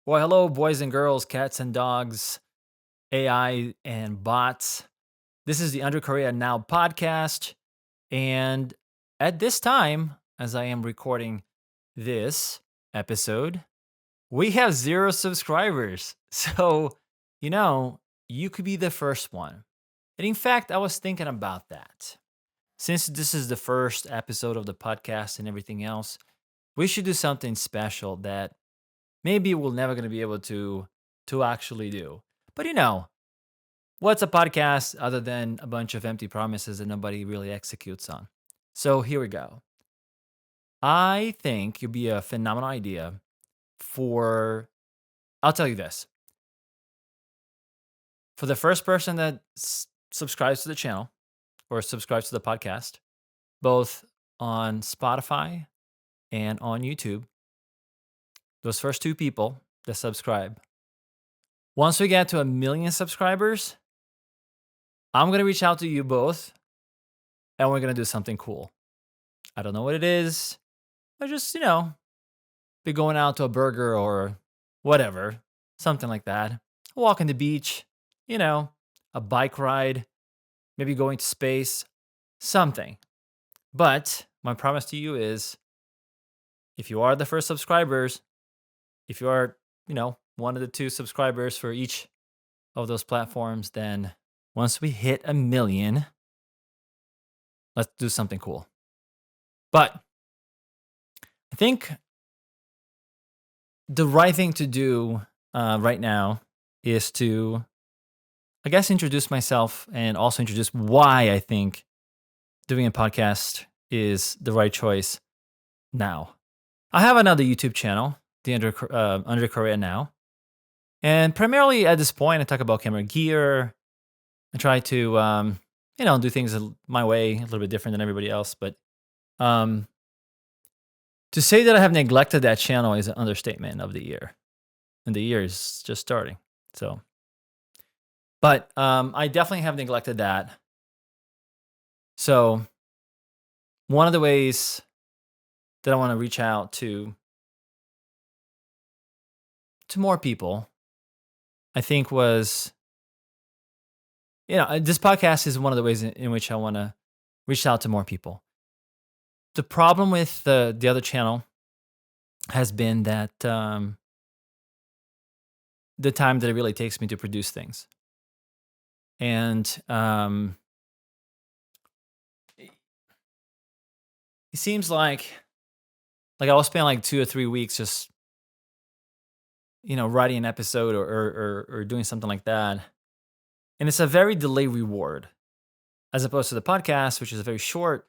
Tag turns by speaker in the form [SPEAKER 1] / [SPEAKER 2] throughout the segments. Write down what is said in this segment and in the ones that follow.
[SPEAKER 1] Well, hello, boys and girls, cats and dogs, AI and bots. This is the AndreCorreaNow Podcast. And at this time, as I am recording this episode, we have 0 subscribers. So, you know, you could be the first one. And in fact, I was thinking about that. Since this is the first episode of the podcast and everything else, we should do something special that maybe we're never going to be able to actually do. But what's a podcast other than a bunch of empty promises that nobody really executes on? So here we go. I think it'd be a phenomenal idea for I'll tell you this. For the first person that subscribes to the channel or subscribes to the podcast, both on Spotify and on YouTube, those first two people that subscribe. Once we get to 1 million subscribers, I'm going to reach out to you both and we're going to do something cool. I don't know what it is, but just, be going out to a burger or whatever, something like that. A walk on the beach, a bike ride, maybe going to space, something. But my promise to you is if you are the first subscribers, if you are, one of the two subscribers for each of those platforms, then once we hit 1 million, let's do something cool. But I think the right thing to do right now is to, I guess, introduce myself and also introduce why I think doing a podcast is the right choice now. I have another YouTube channel, the Under Correa Now. And primarily at this point, I talk about camera gear. I try to, do things my way, a little bit different than everybody else. But to say that I have neglected that channel is an understatement of the year. And the year is just starting. So, but I definitely have neglected that. So one of the ways that I want to reach out to more people, I think was, this podcast is one of the ways in which I want to reach out to more people. The problem with the other channel has been that the time that it really takes me to produce things. And it seems like I will spend like 2 or 3 weeks just, writing an episode or doing something like that. And it's a very delayed reward as opposed to the podcast, which is a very short,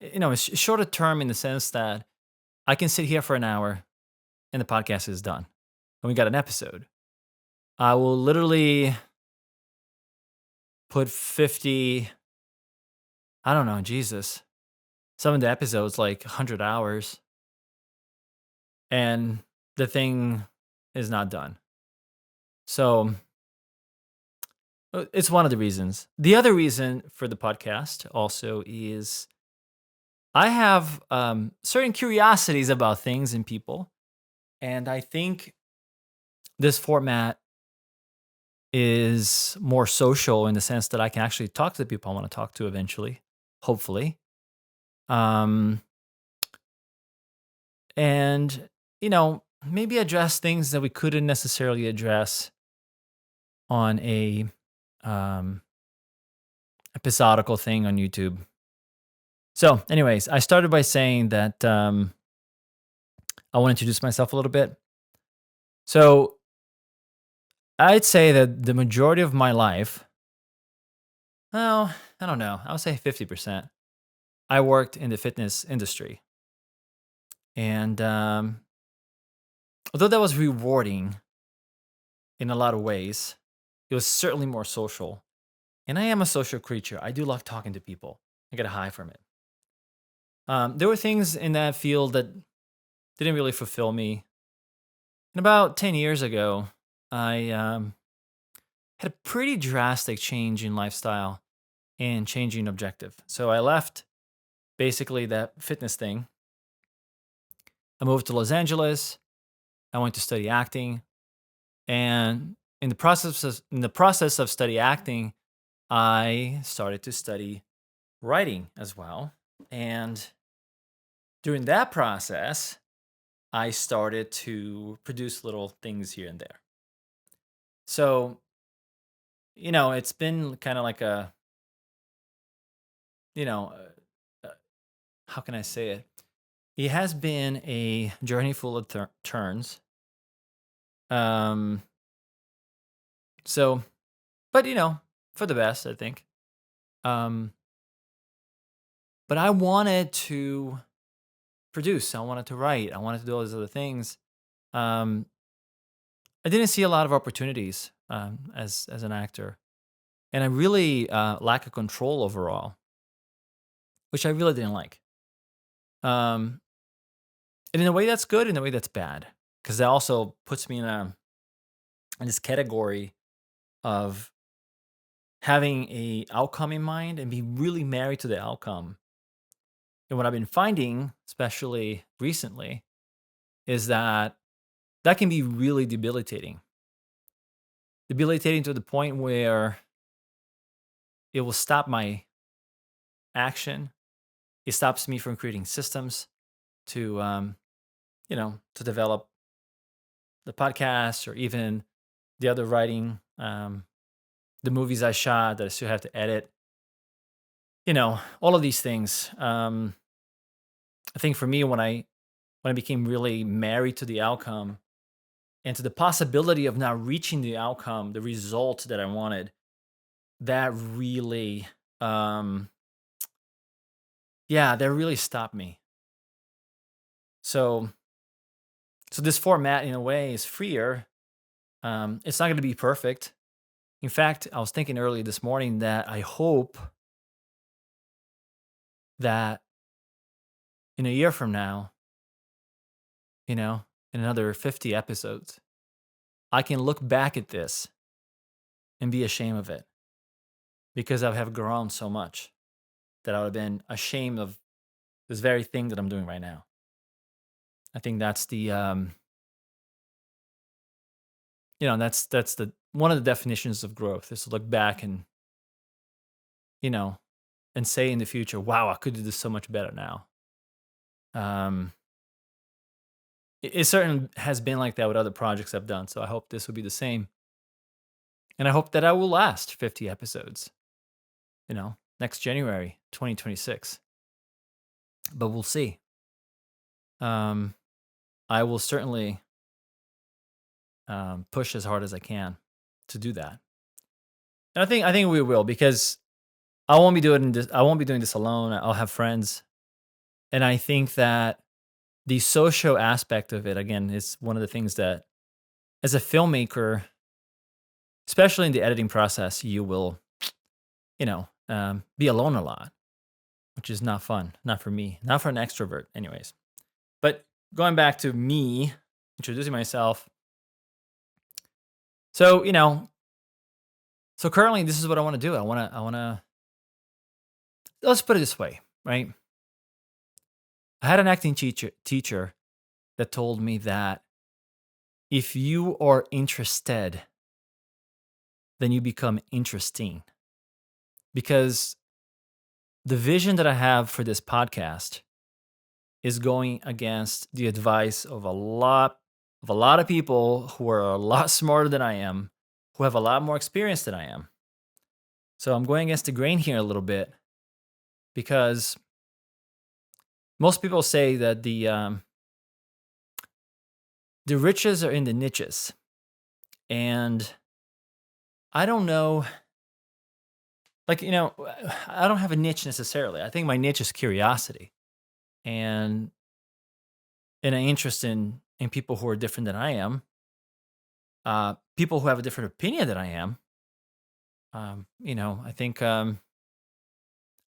[SPEAKER 1] it's shorter term in the sense that I can sit here for an hour and the podcast is done. And we got an episode. I will literally put 50, I don't know, Jesus. Some of the episodes like 100 hours. And the thing is not done. So it's one of the reasons. The other reason for the podcast also is I have certain curiosities about things and people. And I think this format is more social in the sense that I can actually talk to the people I want to talk to eventually, hopefully. And, maybe address things that we couldn't necessarily address on a episodical thing on YouTube. So, anyways, I started by saying that I want to introduce myself a little bit. So, I'd say that the majority of my life, well, I don't know, I would say 50%, I worked in the fitness industry. And although that was rewarding in a lot of ways, it was certainly more social. And I am a social creature. I do like talking to people. I get a high from it. There were things in that field that didn't really fulfill me. And about 10 years ago, I had a pretty drastic change in lifestyle and changing objective. So I left basically that fitness thing. I moved to Los Angeles. I went to study acting, and in the process of study acting, I started to study writing as well. And during that process, I started to produce little things here and there. So, it's been kind of like you know, how can I say it? It has been a journey full of turns. Um, so, but for the best, I think. Um, but I wanted to produce, I wanted to write, I wanted to do all these other things. Um, I didn't see a lot of opportunities as an actor, and I really lack of control overall, which I really didn't like. Um, and in a way that's good, in a way that's bad, because that also puts me in this category of having a outcome in mind and be really married to the outcome. And what I've been finding, especially recently, is that that can be really debilitating to the point where it will stop my action. It stops me from creating systems to develop the podcast or even the other writing, the movies I shot that I still have to edit. All of these things. I think for me, when I became really married to the outcome and to the possibility of not reaching the outcome, the result that I wanted, that really, yeah, that really stopped me. So, so this format, in a way, is freer. It's not going to be perfect. In fact, I was thinking earlier this morning that I hope that in a year from now, you know, in another 50 episodes, I can look back at this and be ashamed of it because I have grown so much that I would have been ashamed of this very thing that I'm doing right now. I think that's that's the one of the definitions of growth is to look back you know, and say in the future, wow, I could do this so much better now. Um, it certainly has been like that with other projects I've done. So I hope this will be the same. And I hope that I will last 50 episodes, next January 2026. But we'll see. Um, I will certainly push as hard as I can to do that. And I think we will because I won't be doing this alone. I'll have friends. And I think that the social aspect of it, again, is one of the things that, as a filmmaker, especially in the editing process, you will, be alone a lot, which is not fun. Not for me, not for an extrovert, anyways. But going back to me introducing myself. So, so currently this is what I want to do. I want to, let's put it this way, right? I had an acting teacher that told me that if you are interested, then you become interesting. Because the vision that I have for this podcast is going against the advice of a lot of people who are a lot smarter than I am, who have a lot more experience than I am. So I'm going against the grain here a little bit because most people say that the riches are in the niches, and I don't know. Like I don't have a niche necessarily. I think my niche is curiosity and an interest in people who are different than I am, people who have a different opinion than I am. I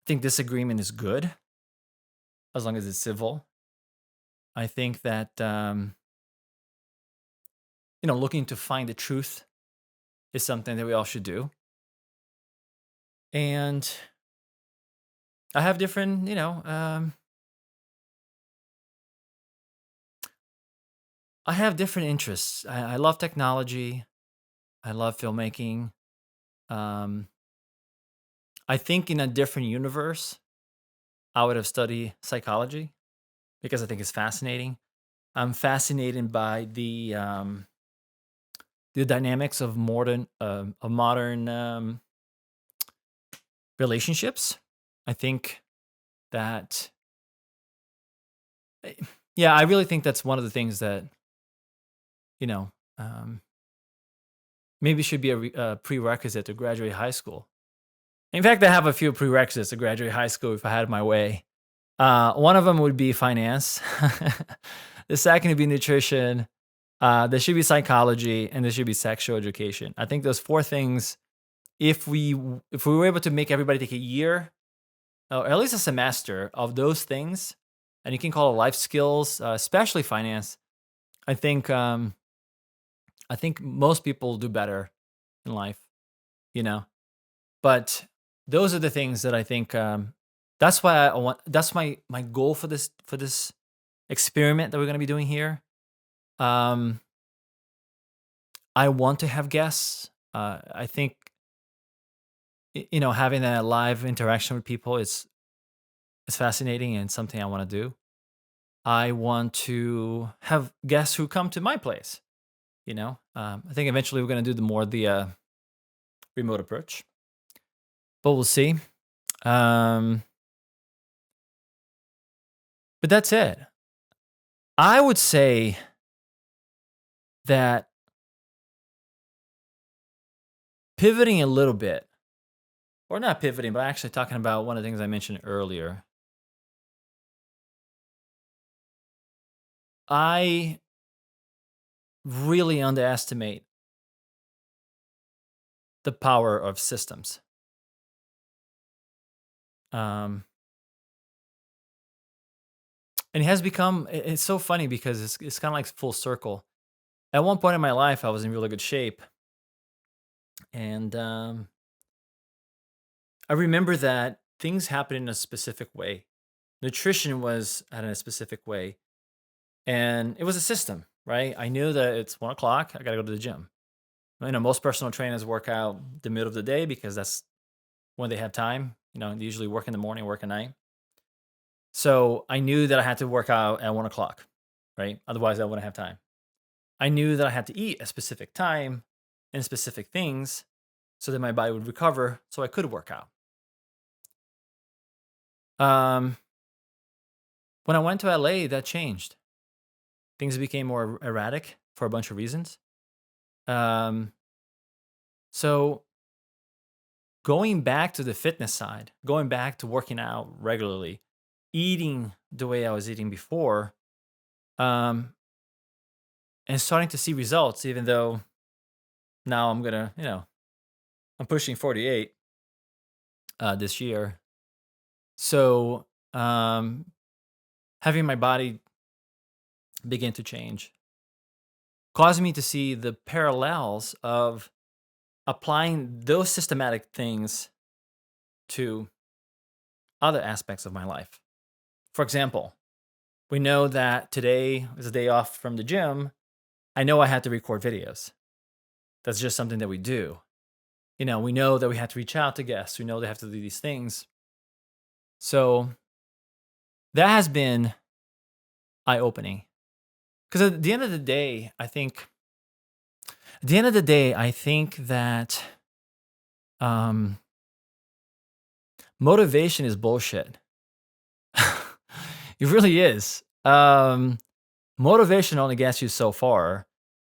[SPEAKER 1] think disagreement is good as long as it's civil. I think that looking to find the truth is something that we all should do. And I have different, I have different interests. I love technology. I love filmmaking. Um, I think in a different universe, I would have studied psychology because I think it's fascinating. I'm fascinated by the dynamics of modern relationships. I think that, eh, yeah, I really think that's one of the things that you know um, maybe should be a prerequisite to graduate high school. In fact, I have a few prerequisites to graduate high school if I had my way. One of them would be finance. The second would be nutrition. There should be psychology, and there should be sexual education. I think those four things. If we were able to make everybody take a year or at least a semester of those things, and you can call it life skills, especially finance. I think um, I think most people do better in life. You know, but those are the things that I think. That's why I want. That's my goal for this experiment that we're going to be doing here. Um, I want to have guests. I think having that live interaction with people is fascinating and something I want to do. I want to have guests who come to my place. I think eventually we're going to do the remote approach, but we'll see. Um, but that's it. I would say that pivoting a little bit, or not pivoting, but actually talking about one of the things I mentioned earlier. I really underestimate the power of systems. Um, and it has become, it's so funny because it's kind of like full circle. At one point in my life, I was in really good shape. And I remember that things happened in a specific way. Nutrition was at a specific way. And it was a system, right? I knew that it's 1 o'clock, I got to go to the gym. Most personal trainers work out the middle of the day because that's when they have time. They usually work in the morning, work at night. So I knew that I had to work out at 1 o'clock, right? Otherwise, I wouldn't have time. I knew that I had to eat a specific time and specific things so that my body would recover so I could work out. Um, when I went to LA, that changed. Things became more erratic for a bunch of reasons. Um, so going back to the fitness side, going back to working out regularly, eating the way I was eating before, um, and starting to see results, even though now I'm pushing 48 this year. So having my body begin to change caused me to see the parallels of applying those systematic things to other aspects of my life. For example, we know that today is a day off from the gym. I know I had to record videos. That's just something that we do. We know that we have to reach out to guests. We know they have to do these things. So that has been eye opening. Because at the end of the day, I think that um, motivation is bullshit. It really is. Motivation only gets you so far.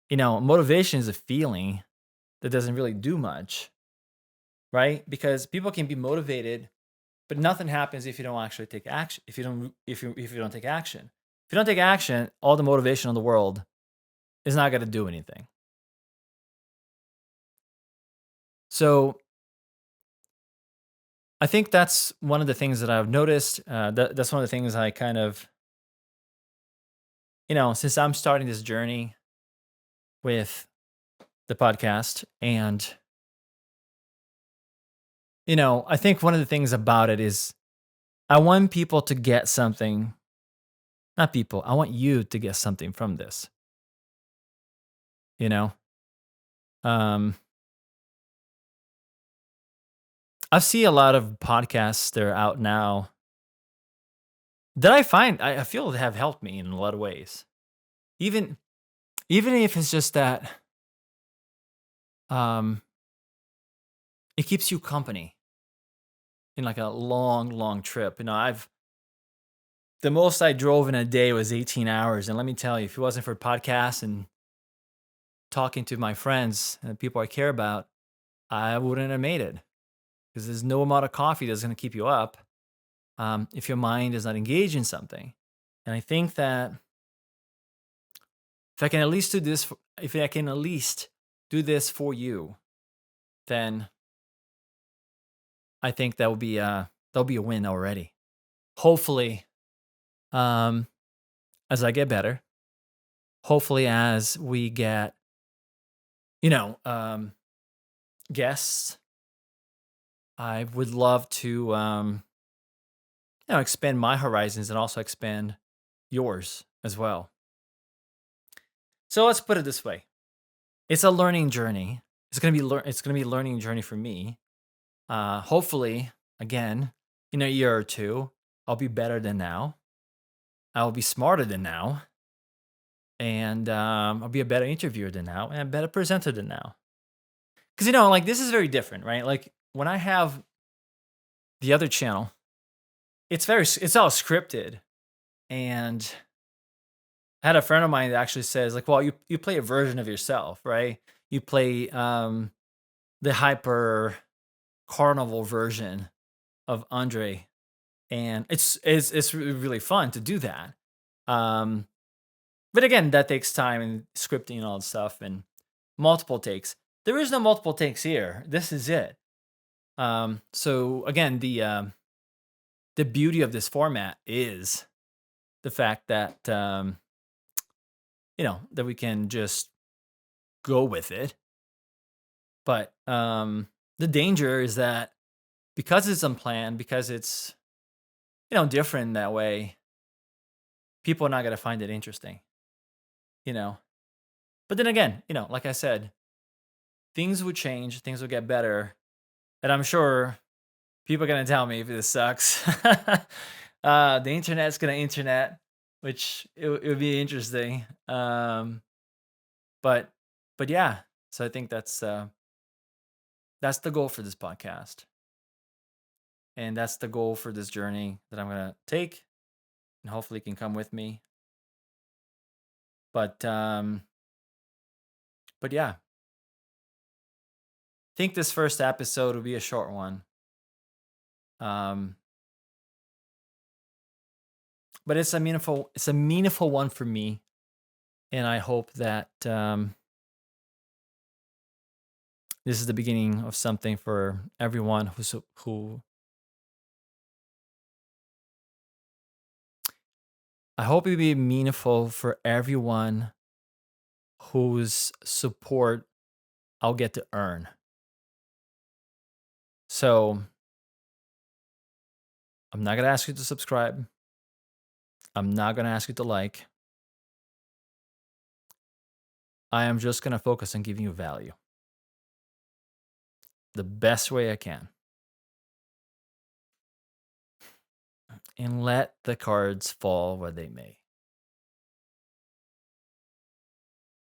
[SPEAKER 1] Motivation is a feeling that doesn't really do much, right? Because people can be motivated, but nothing happens if you don't actually take action. If you don't take action. If you don't take action, all the motivation in the world is not going to do anything. So I think that's one of the things that I've noticed. That's one of the things I kind of, since I'm starting this journey with the podcast, and I think one of the things about it is I want people to get something. Not people. I want you to get something from this. you know? Um, I see a lot of podcasts that are out now that I feel have helped me in a lot of ways. Even even if it's just that um it keeps you company in like a long, long trip. I've the most I drove in a day was 18 hours. And let me tell you, if it wasn't for podcasts and talking to my friends and the people I care about, I wouldn't have made it because there's no amount of coffee that's going to keep you up if your mind is not engaged in something. And I think that if I can at least do this, if I can at least do this for you, then I think that'll be a win already. Hopefully, um, as I get better, hopefully as we get, you know, guests, I would love to, expand my horizons and also expand yours as well. So let's put it this way: it's a learning journey. It's gonna be a learning journey for me. Hopefully, again, in a year or two, I'll be better than now. I'll be smarter than now, and I'll be a better interviewer than now, and a better presenter than now. Because like this is very different, right? Like when I have the other channel, it's all scripted, and I had a friend of mine that actually says like, well, you play a version of yourself, right? You play the hyper carnival version of Andre, and it's really fun to do that. Um, but again, that takes time and scripting and all that stuff and multiple takes. There is no multiple takes here. This is it. So again, the beauty of this format is the fact that that we can just go with it. But the danger is that because it's unplanned, because it's different that way, people are not gonna find it interesting. You know. But then again, like I said, things will change, things will get better, and I'm sure people are gonna tell me if this sucks. The internet's gonna internet, which it would be interesting. But but yeah, so I think that's the goal for this podcast, and that's the goal for this journey that I'm gonna take, and hopefully you can come with me. But but yeah, I think this first episode will be a short one. Um, but it's a meaningful one for me, and I hope that this is the beginning of something for everyone who I hope it be meaningful for everyone whose support I'll get to earn. So I'm not gonna ask you to subscribe. I'm not gonna ask you to like. I am just gonna focus on giving you value the best way I can, and let the cards fall where they may.